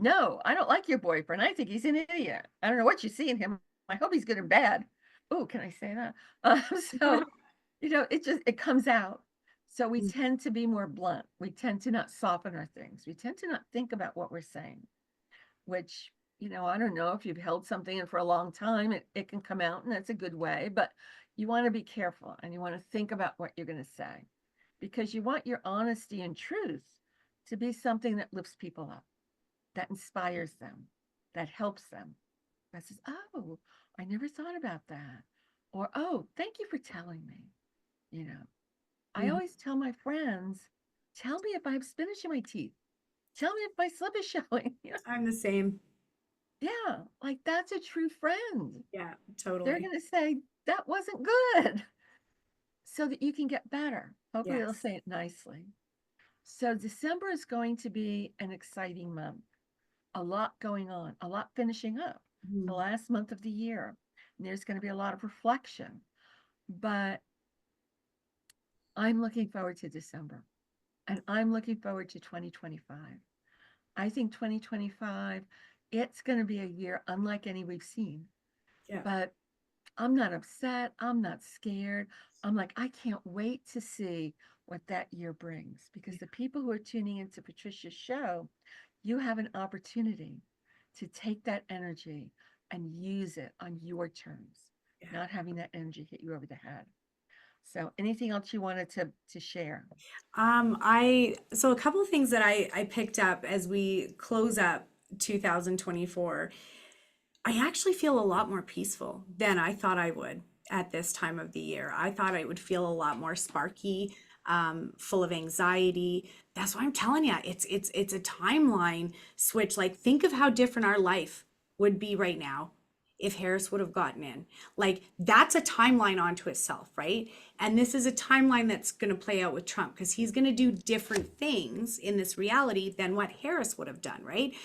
No, I don't like your boyfriend. I think he's an idiot. I don't know what you see in him. I hope he's good and bad. Oh, can I say that? So, it comes out. So we tend to be more blunt. We tend to not soften our things. We tend to not think about what we're saying, which, I don't know if you've held something in for a long time, it can come out, and that's a good way, but you want to be careful and you want to think about what you're going to say because you want your honesty and truth to be something that lifts people up, that inspires them, that helps them. That says, oh, I never thought about that. Or, oh, thank you for telling me. You know, I Mhm. always tell my friends, tell me if I have spinach in my teeth. Tell me if my slip is showing. I'm the same. Yeah, like that's a true friend. Yeah, They're totally. going to say, that wasn't good, so that you can get better. Hopefully, they'll Yes. say it nicely. So, December is going to be an exciting month. A lot going on, a lot finishing up. The Mhm. last month of the year. And there's going to be a lot of reflection. But I'm looking forward to December, and I'm looking forward to 2025. I think 2025, it's going to be a year unlike any we've seen. Yeah. But I'm not upset. I'm not scared. I'm like, I can't wait to see what that year brings, because the people who are tuning into Patricia's show, you have an opportunity to take that energy and use it on your terms, Yeah. not having that energy hit you over the head. So, anything else you wanted to share? So a couple of things that I picked up as we close up 2024. I actually feel a lot more peaceful than I thought I would at this time of the year. I thought I would feel a lot more sparky, full of anxiety. That's why I'm telling you, it's a timeline switch. Like, think of how different our life would be right now if Harris would have gotten in. Like, that's a timeline onto itself, right? And this is a timeline that's going to play out with Trump, because he's going to do different things in this reality than what Harris would have done, right?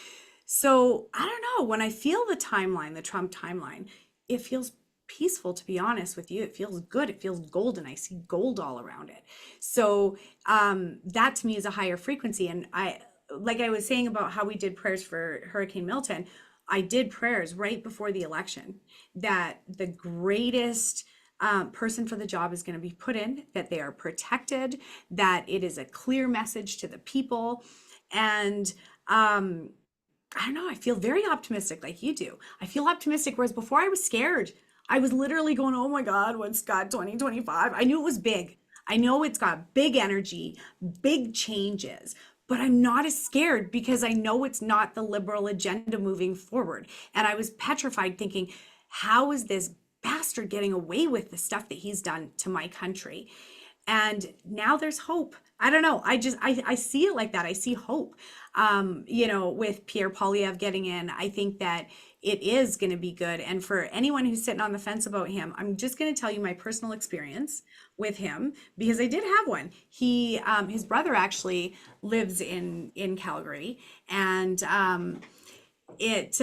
So I don't know. When I feel the timeline, the Trump timeline, it feels peaceful, to be honest with you. It feels good. It feels golden. I see gold all around it. So that to me is a higher frequency. And like I was saying about how we did prayers for Hurricane Milton, I did prayers right before the election that the greatest person for the job is going to be put in, that they are protected, that it is a clear message to the people. And I don't know. I feel very optimistic like you do. I feel optimistic, whereas before I was scared. I was literally going, oh my God, what's got 2025? I knew it was big. I know it's got big energy, big changes, but I'm not as scared because I know it's not the liberal agenda moving forward. And I was petrified thinking, how is this bastard getting away with the stuff that he's done to my country? And now there's hope. I don't know. I see it like that. I see hope. With Pierre Polyev getting in, I think that it is going to be good. And for anyone who's sitting on the fence about him, I'm just going to tell you my personal experience with him, because I did have one. His brother actually lives in Calgary, and it,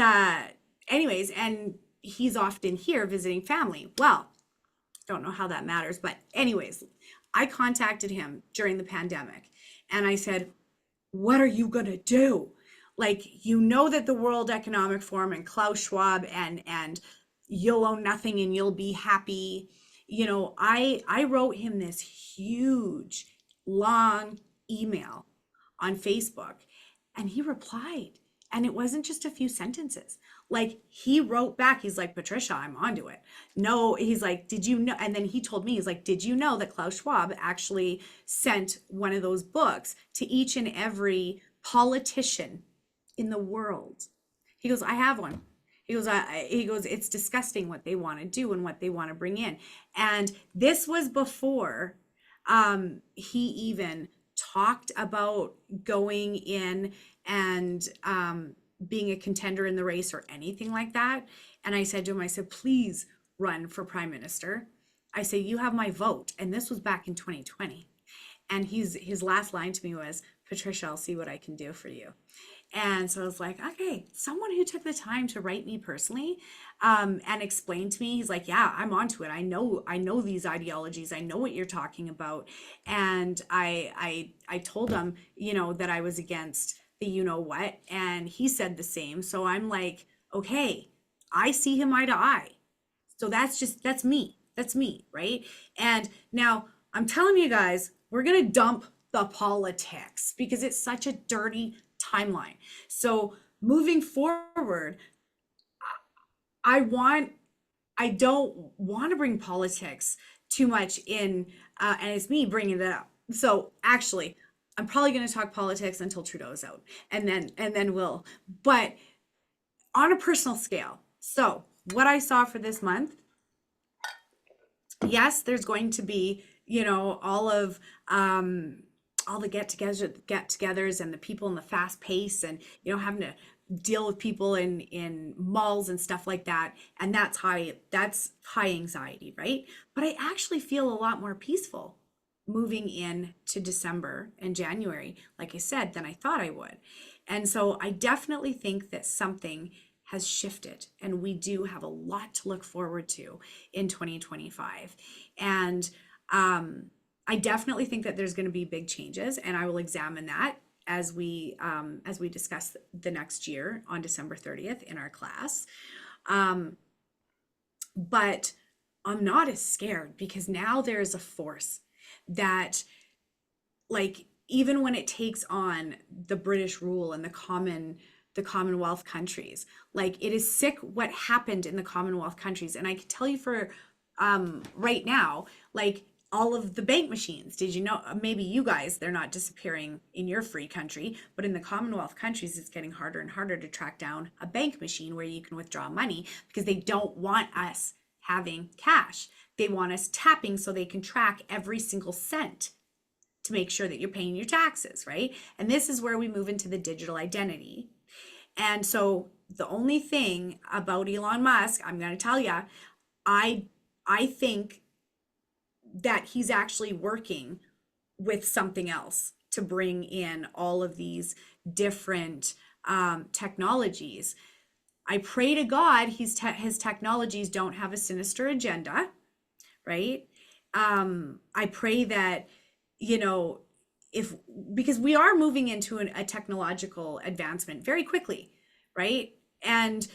anyways, and he's often here visiting family. Well, don't know how that matters, but anyways, I contacted him during the pandemic, and I said, what are you going to do? Like, that the World Economic Forum and Klaus Schwab and you'll own nothing and you'll be happy. I wrote him this huge long email on Facebook, and he replied, and it wasn't just a few sentences. Like, he wrote back, he's like, Patricia, I'm onto it. No, he's like, did you know? And then he told me, he's like, did you know that Klaus Schwab actually sent one of those books to each and every politician in the world? He goes, I have one. He goes, it's disgusting what they want to do and what they want to bring in. And this was before he even talked about going in and being a contender in the race or anything like that. And I said to him, I said, please run for prime minister. I say, you have my vote. And this was back in 2020. And his last line to me was, Patricia, I'll see what I can do for you. And so I was like, okay, someone who took the time to write me personally, and explain to me. He's like, yeah, I'm onto it. I know these ideologies. I know what you're talking about. And I told him, that I was against the what, and he said the same. So I'm like, okay, I see him eye to eye. So that's me. That's me, right? And now I'm telling you guys, we're going to dump the politics because it's such a dirty timeline. So moving forward, I want I don't want to bring politics too much in, and it's me bringing it up. So actually, I'm probably going to talk politics until Trudeau's out, and then we'll. But on a personal scale, so what I saw for this month, yes, there's going to be, all the get-togethers and the people in the fast pace, and having to deal with people in malls and stuff like that, and that's high anxiety, right? But I actually feel a lot more peaceful moving in to December and January, like I said, than I thought I would. And so I definitely think that something has shifted, and we do have a lot to look forward to in 2025. And I definitely think that there's going to be big changes, and I will examine that as we discuss the next year on December 30th in our class. But I'm not as scared, because now there is a force that, like, even when it takes on the British rule and the Commonwealth countries, like, it is sick what happened in the Commonwealth countries. And I can tell you for right now, like, all of the bank machines, did you know, maybe you guys, they're not disappearing in your free country, but in the Commonwealth countries, it's getting harder and harder to track down a bank machine where you can withdraw money, because they don't want us having cash. They want us tapping so they can track every single cent to make sure that you're paying your taxes, right? And this is where we move into the digital identity. And so the only thing about Elon Musk, I'm going to tell you, I think that he's actually working with something else to bring in all of these different technologies. I pray to God his technologies don't have a sinister agenda, right? I pray that, if, because we are moving into a technological advancement very quickly, right? And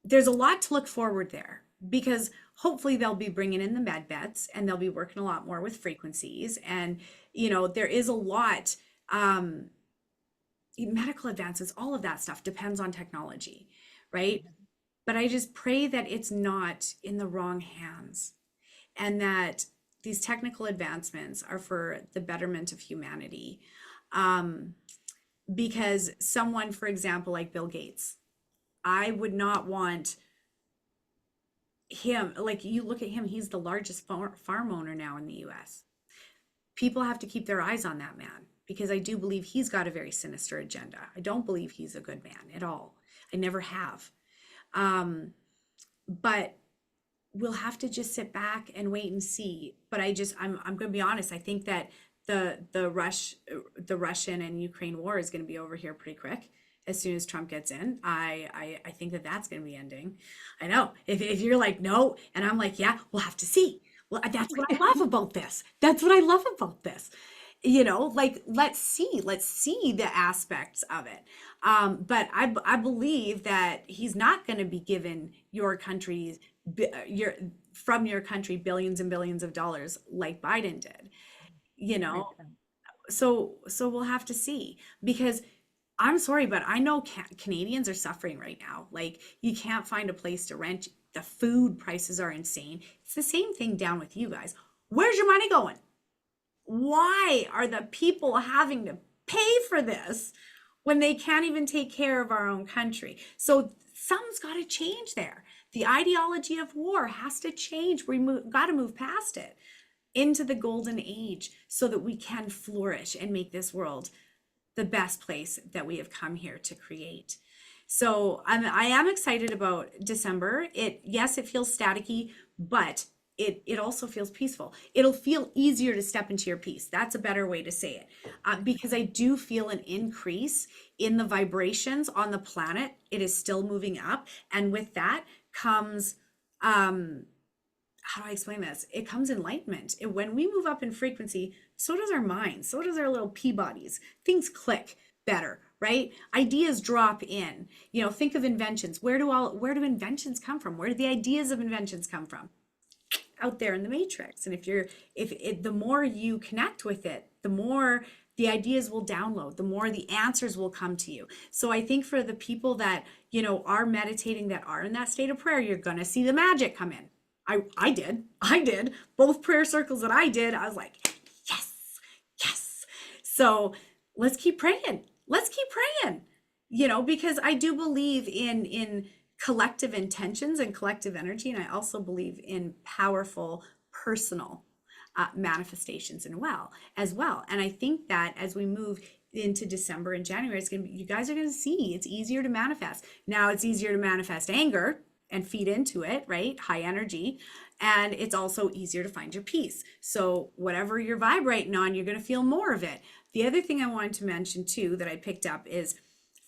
there's a lot to look forward there, because hopefully they'll be bringing in the med bets, and they'll be working a lot more with frequencies. And, there is a lot, medical advances, all of that stuff depends on technology, right? But I just pray that it's not in the wrong hands, and that these technical advancements are for the betterment of humanity. Because someone, for example, like Bill Gates, I would not want him, like, you look at him, he's the largest farm owner now in the US. People have to keep their eyes on that man, because I do believe he's got a very sinister agenda. I don't believe he's a good man at all. I never have. But we'll have to just sit back and wait and see. But I'm going to be honest. I think that the Russian and Ukraine war is going to be over here pretty quick. As soon as Trump gets in, I think that that's going to be ending. I know if you're like, no, and I'm like, yeah, we'll have to see. Well, that's what I love about this. That's what I love about this. Like, let's see the aspects of it. But I believe that he's not going to be given your country billions and billions of dollars like Biden did. So we'll have to see, because I'm sorry, but I know Canadians are suffering right now. Like, you can't find a place to rent. The food prices are insane. It's the same thing down with you guys. Where's your money going? Why are the people having to pay for this when they can't even take care of our own country? So something's got to change there. The ideology of war has to change. Got to move past it into the golden age, so that we can flourish and make this world the best place that we have come here to create. So I am excited about December. Yes, it feels staticky, but it also feels peaceful. It'll feel easier to step into your peace. That's a better way to say it, because I do feel an increase in the vibrations on the planet. It is still moving up, and with that comes, how do I explain this? It comes enlightenment. When we move up in frequency, so does our mind, so does our little P-bodies. Things click better, right? Ideas drop in. Think of inventions. Where do inventions come from? Where do the ideas of inventions come from? Out there in the matrix. And the more you connect with it, the more the ideas will download, the more the answers will come to you. So I think for the people that, are meditating, that are in that state of prayer, you're going to see the magic come in. I did both prayer circles that I did. I was like, yes. So let's keep praying. Let's keep praying, because I do believe in collective intentions and collective energy. And I also believe in powerful personal manifestations as well. And I think that as we move into December and January, you guys are going to see it's easier to manifest. Now it's easier to manifest anger and feed into it, right? High energy. And it's also easier to find your peace. So whatever you're vibrating on, you're going to feel more of it. The other thing I wanted to mention too that I picked up is,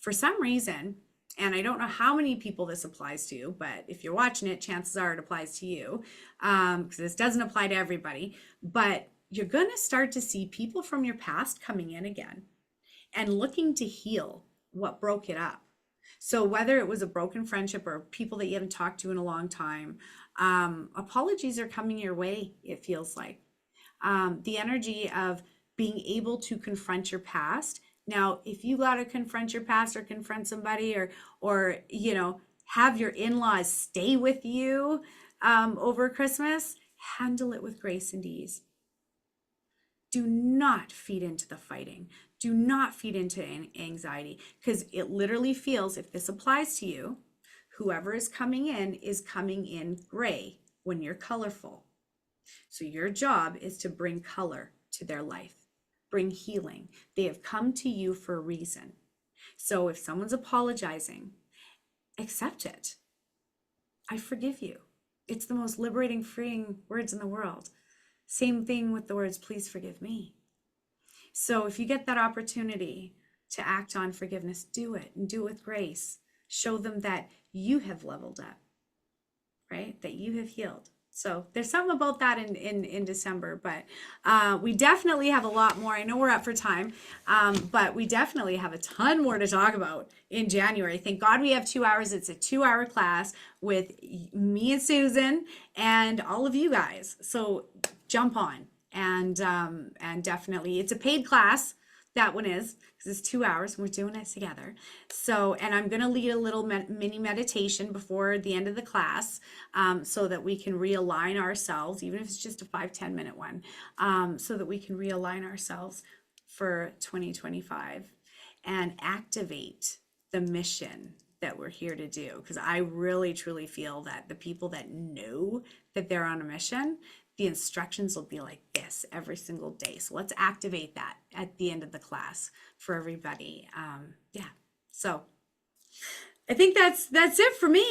for some reason, and I don't know how many people this applies to, but if you're watching it, chances are it applies to you, because this doesn't apply to everybody. But you're going to start to see people from your past coming in again and looking to heal what broke it up. So whether it was a broken friendship or people that you haven't talked to in a long time, apologies are coming your way, it feels like. The energy of being able to confront your past. Now, if you got to confront your past or confront somebody, or have your in-laws stay with you over Christmas, handle it with grace and ease. Do not feed into the fighting. Do not feed into anxiety, because it literally feels, if this applies to you, whoever is coming in gray when you're colorful. So your job is to bring color to their life, bring healing. They have come to you for a reason. So if someone's apologizing, accept it. I forgive you. It's the most liberating, freeing words in the world. Same thing with the words, please forgive me. So if you get that opportunity to act on forgiveness, do it, and do it with grace. Show them that you have leveled up, right? That you have healed. So there's something about that in December, but we definitely have a lot more. I know we're up for time, but we definitely have a ton more to talk about in January. Thank God we have 2 hours. It's a 2-hour class with me and Susan and all of you guys. So jump on, and definitely, it's a paid class. That one is, because it's 2 hours and we're doing it together. So, and I'm going to lead a little mini meditation before the end of the class, so that we can realign ourselves, even if it's just a 5-10 minute one, so that we can realign ourselves for 2025 and activate the mission that we're here to do. Because I really truly feel that the people that know that they're on a mission, the instructions will be like this every single day. So let's activate that at the end of the class for everybody. Yeah. So I think that's it for me.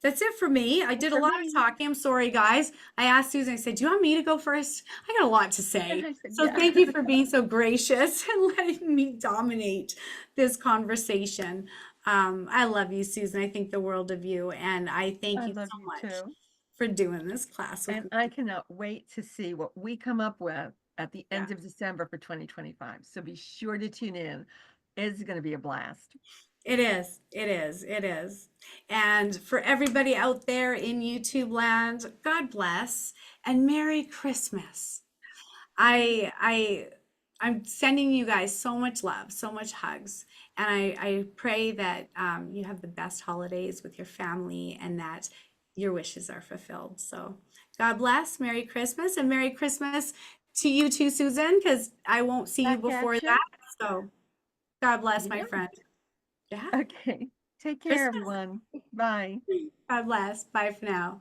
That's it for me. I did a lot of talking. I'm sorry, guys. I asked Susan, I said, do you want me to go first? I got a lot to say. I said, So yeah. thank you for being so gracious and letting me dominate this conversation. I love you, Susan. I think the world of you. And I thank I you love so you much too. for doing this class with And me. I cannot wait to see what we come up with at the Yeah. end of December for 2025. So be sure to tune in. It's going to be a blast. It is. It is. It is. And for everybody out there in YouTube land, God bless and Merry Christmas. I I'm sending you guys so much love, so much hugs, and I pray that you have the best holidays with your family and that your wishes are fulfilled. So God bless, Merry Christmas, and Merry Christmas to you too, Susan, because I won't see you Back before at you. that. So God bless, my Yeah. friend. Yeah, Okay. Take care, Christmas. everyone. Bye. God bless. Bye for now.